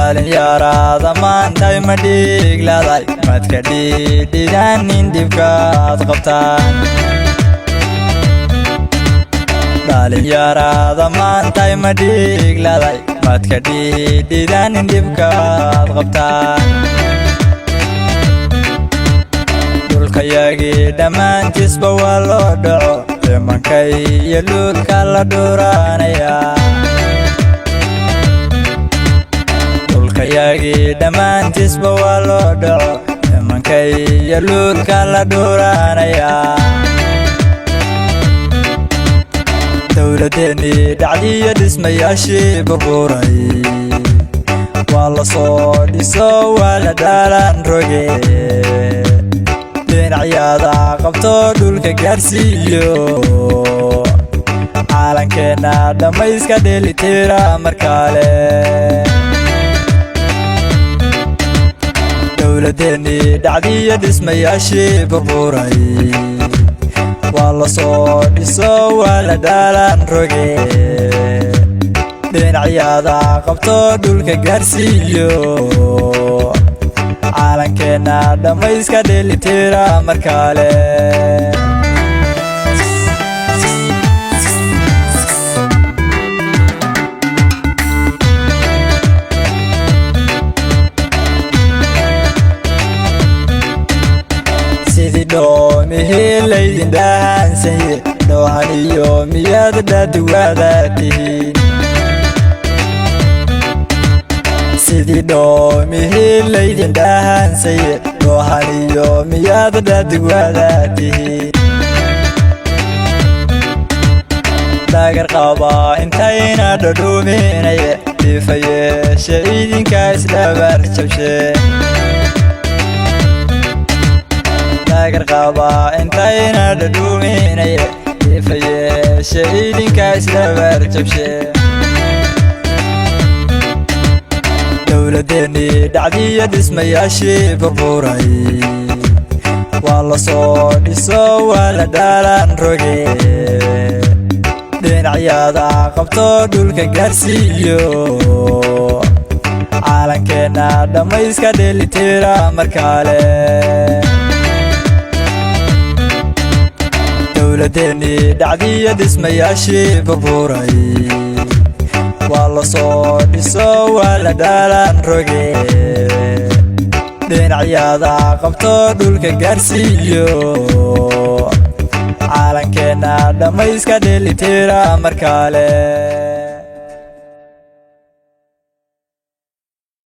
dhalinyarada maanta ma dhiigladay madka dhidhidan in dibkaad qabtaan dhalinyarada maanta ma dhiigladay madka dhidhidan in dibkaad qabtaan dhulkayagii dhammaantiisba waa loo dhaco dhimankay iyo luulka la dhuranaya dhulkayagii dhammaantiisba waa loo dhaco dhimankay iyo luulka la dhuranaya dowladeennii dhacdiyo dhismayaashii burburay waa la soo dhiso waa la dhaalan roge dhinacyada qabto dhulka gaarsiiyo caalankeena dhammayska dheelitira markale dowladeennii dhacdiyo dhismayaashii burburay waa la soo dhiso waa la dhaalan roge dhinacyada qabto dhulka gaarsiiyo caalankeena dhammayska dheelitira markale sidii dhoomihii laydin dhahansanye dhoohan iyo miyaad dhaadiwaada tihiin sidii dhoomihii laydin dhahansaye dhoohan iyo miyaad dhadigwaada tihiin dhagar qaba intayna dhadhuminaye dhiifayeeshe idinka isdhabar jabshe dhagar qaba intayna dhadhuminaye dhiifayeeshe idinka isdhabar jabshe dowladeennii dhacdiyo dhismayaashii burburay waa la soo dhiso waa la dhaalan roge dhinacyada qabto dhulka gaarsiiyo caalankeena dhammayska dheelitira markale dowladeennii dhacdiyo dhismayaashii burburay waa la soo dhiso waa la dhaalan roge dhinacyada qabto dhulka gaarsiiyo caalankeena dhammayska dheelitira markale